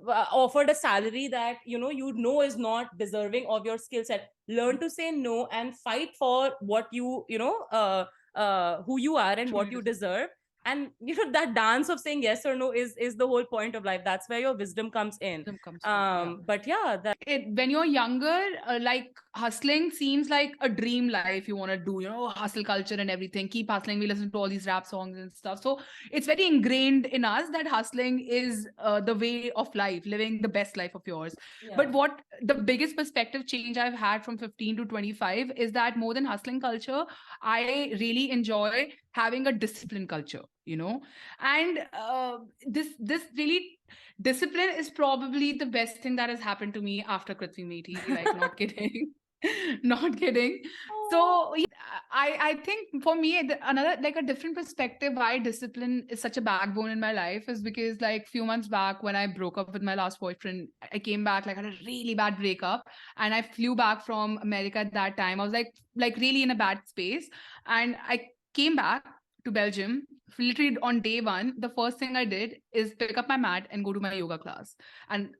offered a salary that you know is not deserving of your skill set. Learn to say no and fight for what you know, who you are and what you deserve. And you know, that dance of saying yes or no is the whole point of life. That's where your wisdom comes in. But yeah, when you're younger, like, hustling seems like a dream life you want to do, you know, hustle culture and everything, keep hustling. We listen to all these rap songs and stuff, so it's very ingrained in us that hustling is the way of life, living the best life of yours. But what the biggest perspective change I've had from 15 to 25 is that more than hustling culture, I really enjoy having a discipline culture, you know. And this really, discipline is probably the best thing that has happened to me after Kritvi Methi. Like, not kidding. Not kidding. So yeah, I think for me, another, like, a different perspective why discipline is such a backbone in my life is because, like, few months back when I broke up with my last boyfriend, I came back, like, I had a really bad breakup, and I flew back from America at that time. I was like really in a bad space, and I came back to Belgium. Literally on day one, the first thing I did is pick up my mat and go to my yoga class. And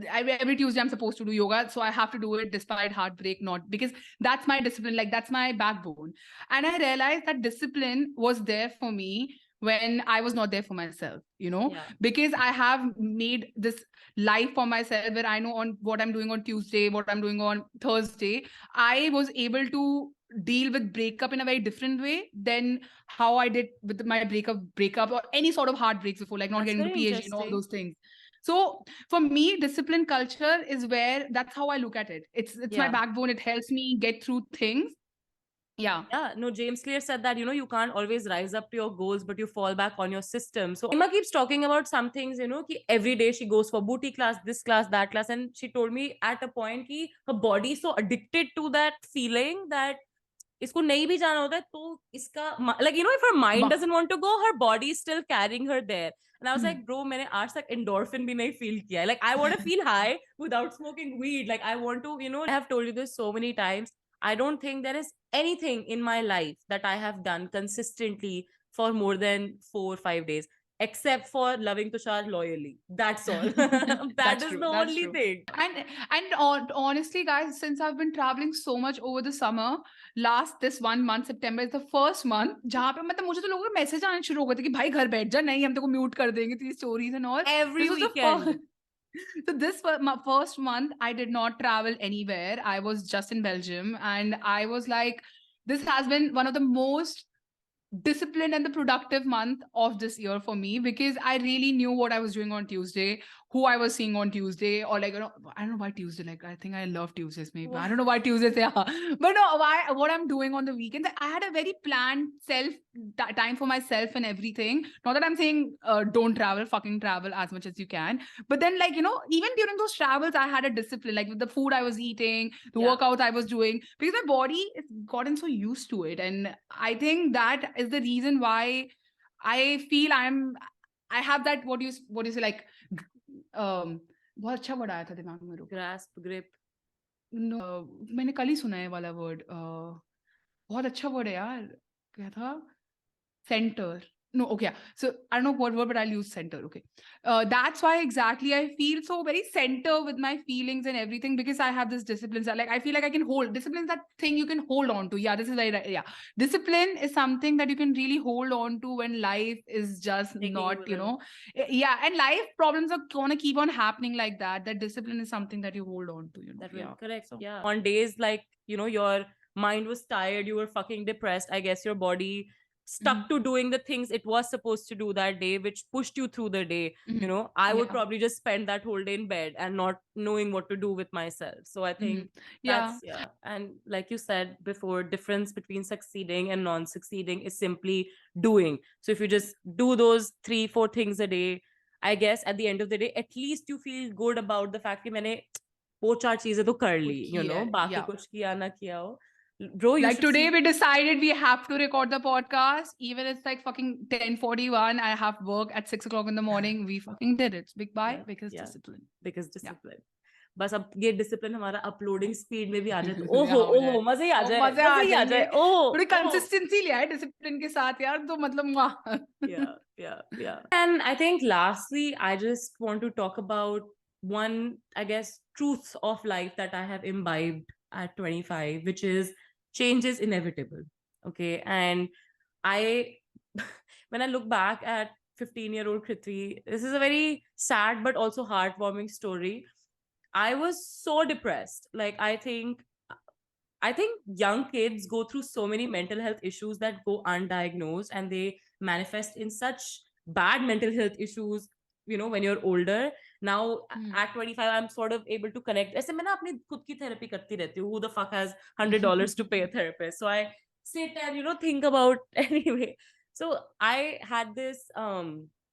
every Tuesday I'm supposed to do yoga, so I have to do it despite heartbreak, not because that's my discipline, like, that's my backbone. And I realized that discipline was there for me when I was not there for myself, you know, because I have made this life for myself where I know on what I'm doing on Tuesday, what I'm doing on Thursday. I was able to deal with breakup in a very different way than how I did with my breakup or any sort of heartbreaks before, like not getting the PhD and all those things. So for me, discipline culture is where, that's how I look at it. It's my backbone. It helps me get through things. No, James Clear said that, you know, you can't always rise up to your goals, but you fall back on your system. So Emma keeps talking about some things, you know, ki every day she goes for booty class, this class, that class. And she told me at a point ki her body is so addicted to that feeling that इसको नहीं भी जाना होता है तो इसका, like, you know, if her mind doesn't want to go, her body is still carrying her there. And I was like, bro, मैंने आज तक endorphin भी नहीं feel किया है. Like, I want to feel high without smoking weed. Like, I want to, you know, I have told you this so many times. I don't think there is anything in my life that I have done consistently for more than 4 or 5 days, except for loving Tushar loyally. That's all. That That's is true. the That's only true. thing. And honestly, guys, since I've been traveling so much over the summer, this 1 month, September is the first month जहाँ पे मतलब मुझे तो लोगों के message आने शुरू हो गए थे कि भाई घर बैठ जा, नहीं हम तेरे को म्यूट कर देंगे तेरी stories and all. Every This was the weekend. first. So this my first month, I did not travel anywhere. I was just in Belgium, and I was like, this has been one of the most disciplined and the productive month of this year for me, because I really knew what I was doing on Tuesday, who I was seeing on Tuesday, or like, I don't know why Tuesday, like I think I love Tuesdays maybe. I don't know why Tuesdays, yeah. But no, what I'm doing on the weekends. I had a very planned time for myself and everything. Not that I'm saying don't travel, fucking travel as much as you can. But then, like, even during those travels, I had a discipline, like with the food I was eating, the workouts I was doing, because my body has gotten so used to it. And I think that is the reason why I feel I have that, what do you say, like, बहुत अच्छा word आया था दिमाग में, रुको. Grasp, grip. No, मैंने कल ही सुना है वाला word. बहुत अच्छा word है यार, क्या था? Center. No, okay. So I don't know what word, but I'll use center. Okay. That's why exactly I feel so very center with my feelings and everything, because I have this discipline. Like I feel like I can hold discipline, that thing you can hold on to. Yeah, this is very right. Yeah. Discipline is something that you can really hold on to when life is just Taking not, you yeah. And life problems are gonna keep on happening like that. That discipline is something that you hold on to, That will Yeah. correct. So, Yeah. On days like, your mind was tired, you were fucking depressed, I guess your body stuck to doing the things it was supposed to do that day, which pushed you through the day. I would Yeah. probably just spend that whole day in bed and not knowing what to do with myself. So I think that's, yeah. And like you said before, difference between succeeding and non-succeeding is simply doing. So if you just do those 3-4 things a day, I guess at the end of the day, at least you feel good about the fact that मैंने वो 4 चीजें तो कर ली, बाकी कुछ किया ना किया हो. Bro, like today we decided we have to record the podcast, even it's like fucking 10:41. I have work at 6 o'clock in the morning. We fucking did it. Big bye, because discipline. Because discipline. बस अब ये discipline हमारा uploading speed में भी आ जाए तो ओहो मजे ही आ जाए थोड़ी कंसिस्टेंसी लिया है डिसिप्लिन के साथ यार, तो मतलब yeah. And I think lastly, I just want to talk about one, I guess, truth of life that I have imbibed at 25, which is change is inevitable. Okay. And when I look back at 15-year-old Kritvi, this is a very sad but also heartwarming story. I was so depressed. Like, I think young kids go through so many mental health issues that go undiagnosed, and they manifest in such bad mental health issues, when you're older. Now, at 25, I'm sort of able to connect. ऐसे मैं ना अपनी खुद की therapy करती रहती हूँ. Who the fuck has $100 to pay a therapist? So I sit and, think about anyway. So I had this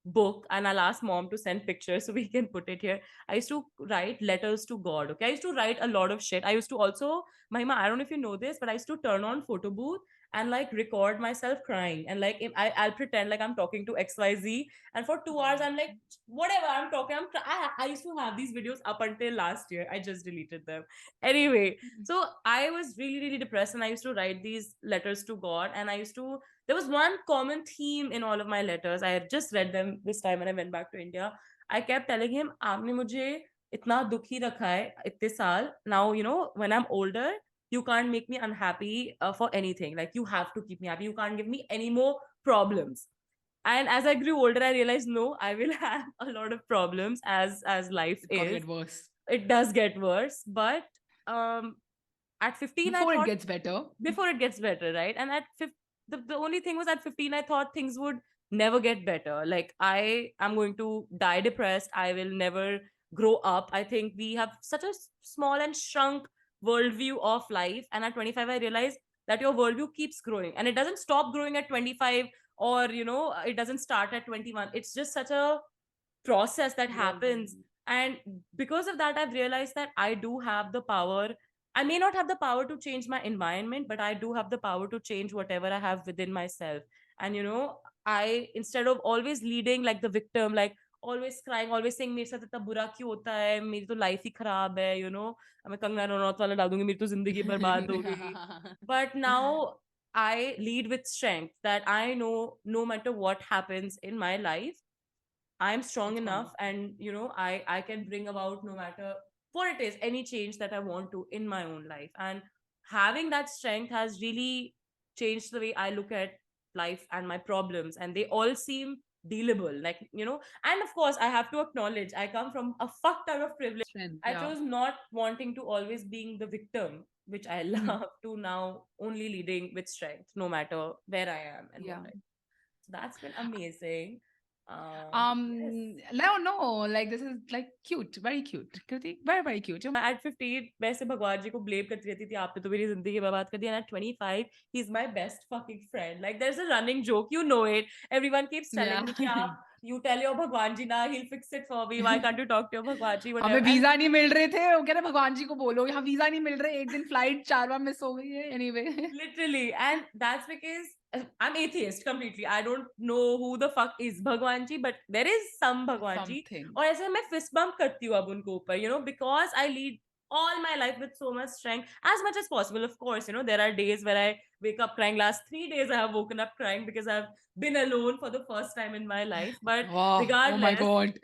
book, and I'll ask mom to send pictures so we can put it here. I used to write letters to God. Okay. I used to write a lot of shit. I used to also, Mahima, I don't know if you know this, but I used to turn on photo booth and like record myself crying, and like I'll pretend like I'm talking to XYZ, and for 2 hours I'm like, whatever I'm talking, I used to have these videos up until last year. I just deleted them anyway. So I was really, really depressed, and I used to write these letters to God, and there was one common theme in all of my letters. I had just read them this time when I went back to India. I kept telling him, आपने मुझे इतना दुखी रखा है इतने साल. Now, when I'm older, you can't make me unhappy for anything. Like, you have to keep me happy. You can't give me any more problems. And as I grew older, I realized, no, I will have a lot of problems as life it's gonna is. get worse. It does get worse. But at 15, before I thought, it gets better. Before it gets better, right? And at 15, the only thing was at 15, I thought things would never get better. Like, I am going to die depressed. I will never grow up. I think we have such a small and shrunk worldview of life. And at 25, I realized that your worldview keeps growing, and it doesn't stop growing at 25, or, it doesn't start at 21. It's just such a process that happens. And because of that, I've realized that I do have the power. I may not have the power to change my environment, but I do have the power to change whatever I have within myself. And, I, instead of always leading like the victim, like, always crying, always saying मेरे साथ इतना बुरा क्यों होता है, मेरी तो life ही खराब है, you know, मैं कंगना रनौत वाला डाल दूंगी, मेरी तो जिंदगी बर्बाद हो गई. But now I lead with strength that I know no matter what happens in my life, I'm strong It's enough, wonderful. and you know, I can bring about, no matter what it is, any change that I want to in my own life. And having that strength has really changed the way I look at life and my problems, and they all seem dealable, like, you know. And of course, I have to acknowledge I come from a fuck ton of privilege. Strength, I yeah. chose not wanting to always being the victim, which I love, to now only leading with strength, no matter where I am and Yeah. what I do. So that's been amazing. Yes. No, like this is like cute, very cute. Kriti, very, very cute. At 15, मैं ऐसे भगवान जी को blame करती रहती थी, आपने तो मेरी जिंदगी बर्बाद कर दी. And at 25, he's my best fucking friend. Like, there's a running joke, you know it. Everyone keeps telling me कि आप, you tell your भगवान जी ना, he'll fix it for me. Why can't you talk to your भगवान जी? हमें Whatever. Visa नहीं मिल रहे थे, वो कह रहे भगवान जी को बोलो, यहाँ वीजा नहीं मिल रहे, एक दिन फ्लाइट 4 बार मिस हो गई है. Anyway. Literally. And that's because I'm atheist completely. I don't know who the fuck is Bhagwan ji, but there is some Bhagwan ji. Something. और ऐसे मैं fist bump करती हूँ अब उनको ऊपर, you know, because I lead all my life with so much strength, as much as possible. Of course, you know, there are days where I wake up crying. Last 3 days I have woken up crying because I've been alone for the first time in my life. But Oh my regardless, God.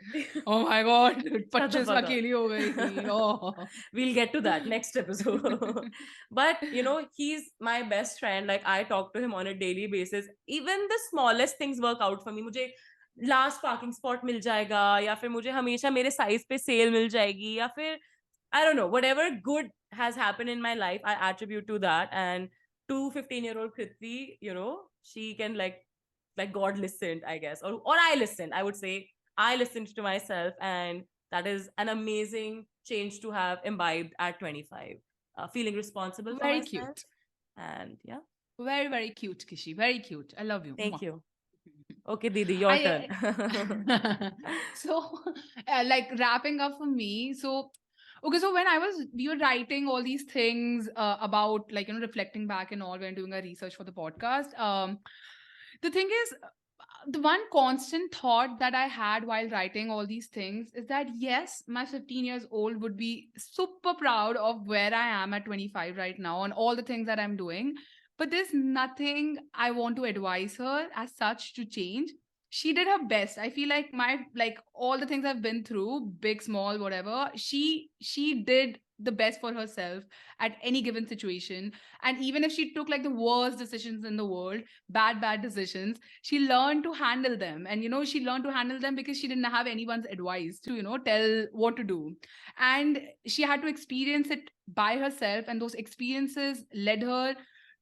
Oh my God. Shut the 25 fuck up. अकेली हो गई. Oh. We'll get to that next episode. But you know, he's my best friend. Like, I talk to him on a daily basis. Even the smallest things work out for me. मुझे last parking spot मिल जाएगा, या फिर मुझे हमेशा मेरे size पे sale मिल जाएगी, या फिर I don't know, whatever good has happened in my life, I attribute to that. And to 15-year-old Kritvi, you know, she can like God listened, I guess, or I listened. I would say I listened to myself, and that is an amazing change to have imbibed at 25. Feeling responsible for Very myself. cute. And yeah. Very, very cute, Kishi. Very cute. I love you. Thank Mwah. you. Okay, Didi, your turn. So, like wrapping up for me. So, okay, so when we were writing all these things about, like, you know, reflecting back and all when doing our research for the podcast. The thing is, the one constant thought that I had while writing all these things is that yes, my 15 years old would be super proud of where I am at 25 right now and all the things that I'm doing. But there's nothing I want to advise her as such to change. She did her best. I feel like all the things I've been through, big, small, whatever, she did the best for herself at any given situation. And even if she took like the worst decisions in the world, bad decisions, she learned to handle them. And you know, she learned to handle them because she didn't have anyone's advice to, you know, tell what to do. And she had to experience it by herself, and those experiences led her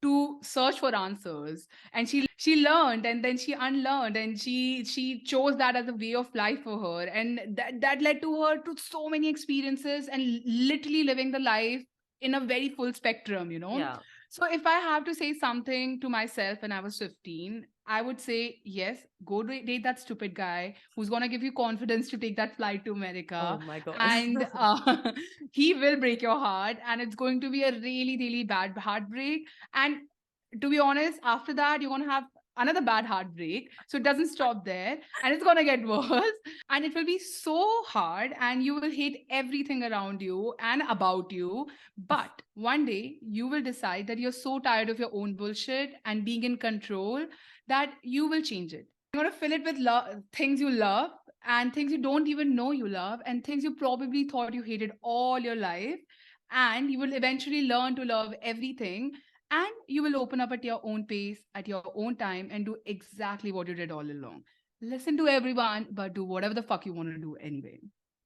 to search for answers. And she learned, and then she unlearned, and she chose that as a way of life for her. And that led to her to so many experiences and literally living the life in a very full spectrum, you know. Yeah. So if I have to say something to myself when I was 15, I would say, yes, go date that stupid guy who's going to give you confidence to take that flight to America. Oh my God. And he will break your heart, and it's going to be a really, really bad heartbreak. And to be honest, after that, you're going to have another bad heartbreak. So it doesn't stop there, and it's going to get worse. And it will be so hard, and you will hate everything around you and about you. But one day you will decide that you're so tired of your own bullshit and being in control that you will change it. You're going to fill it with things you love, and things you don't even know you love, and things you probably thought you hated all your life. And you will eventually learn to love everything, and you will open up at your own pace, at your own time, and do exactly what you did all along. Listen to everyone, but do whatever the fuck you want to do anyway.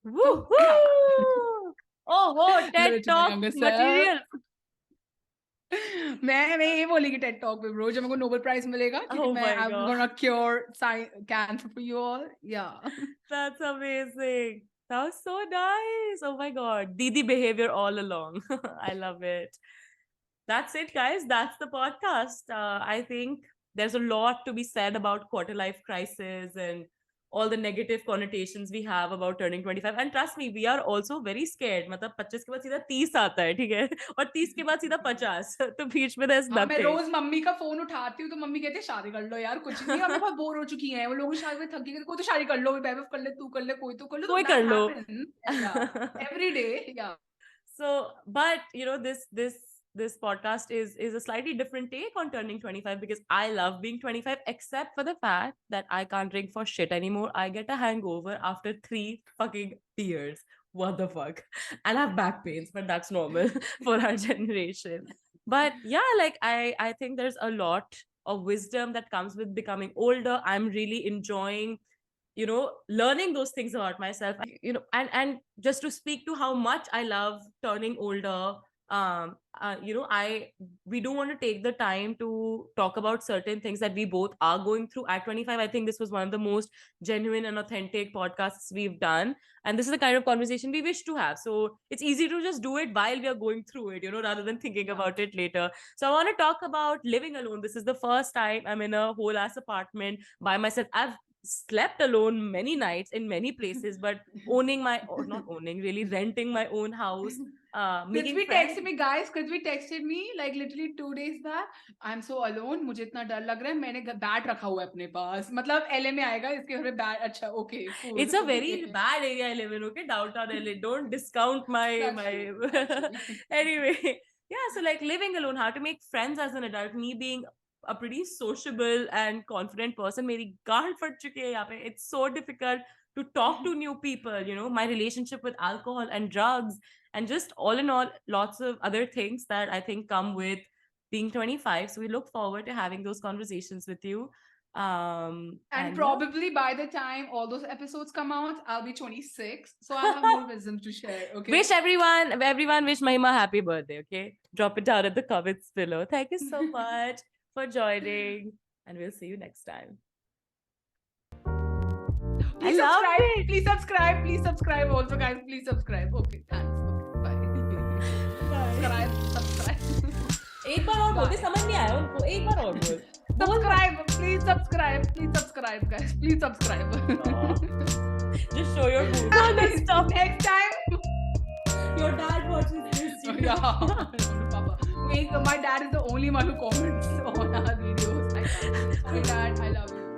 Woo-hoo! Oh, TED Little to my Talk younger self. material. मैं ये बोलेगी Ted talk पे bro, जब मेरे को Nobel prize मिलेगा क्योंकि Oh मैं my I'm God. gonna cure cancer for you all. Yeah. That's amazing. That was so nice. Oh my God. Didi behavior all along. I love it. That's it, guys. That's the podcast. I think there's a lot to be said about quarter life crisis and all the negative connotations we have about turning 25. And trust me, we are also very scared. मतलब 25 के बाद सीधा 30 आता है, ठीक है, और 30 के बाद सीधा 50, तो बीच में there's मैं nothing. रोज मम्मी का फोन उठाती हूँ तो मम्मी कहती है शादी कर लो यार, कुछ नहीं, अब बहुत बोर हो चुकी हैं वो लोग, शादी में थकी गई, कोई तो शादी कर लो, बेबी कर ले, तू कर ले, कोई तो कर लो, कोई कर लो. every day. Yeah. So, but you know, this podcast is a slightly different take on turning 25, because I love being 25, except for the fact that I can't drink for shit anymore. I get a hangover after 3 fucking beers. What the fuck? And I have back pains, but that's normal for our generation. But yeah, like I think there's a lot of wisdom that comes with becoming older. I'm really enjoying, you know, learning those things about myself, you know, and just to speak to how much I love turning older. You know, we do want to take the time to talk about certain things that we both are going through at 25. I think this was one of the most genuine and authentic podcasts we've done, and this is the kind of conversation we wish to have. So it's easy to just do it while we are going through it, you know, rather than thinking about it later. So I want to talk about living alone. This is the first time I'm in a whole ass apartment by myself. I've slept alone many nights in many places, but owning my, or not owning, really renting my own house, making Kritvi friends. texted me, guys. Kritvi texted me like literally 2 days back. I'm so alone. मुझे इतना डर लग रहा है. मैंने bat रखा हुआ है अपने पास. मतलब LA में आएगा इसके घर में बैट. अच्छा, okay, cool. It's a very bad area I live in. Okay, downtown LA. Don't discount my. Anyway, yeah. So like living alone, how to make friends as an adult. Me being a pretty sociable and confident person, मेरी गांड फट चुकी है यहाँ पे. It's so difficult to talk to new people. You know, my relationship with alcohol and drugs, and just all in all, lots of other things that I think come with being 25. So we look forward to having those conversations with you. And probably by the time all those episodes come out, I'll be 26, so I'll have more wisdom to share. Okay. Wish everyone wish Mahima happy birthday. Okay, drop it down at the comments below. Thank you so much for joining, and we'll see you next time. Please subscribe. Please subscribe. Please subscribe also, guys. Please subscribe. Okay, thanks. Okay, bye. Subscribe. एक बार और बोल, समझ नहीं आया उनको, एक बार और बोल. Subscribe, please subscribe, please subscribe, guys, please subscribe. Just show your mood. Next time. Your dad watches this. Yeah, Papa. Wait, my dad is the only one who comments on our videos. Sorry, Dad, I love you.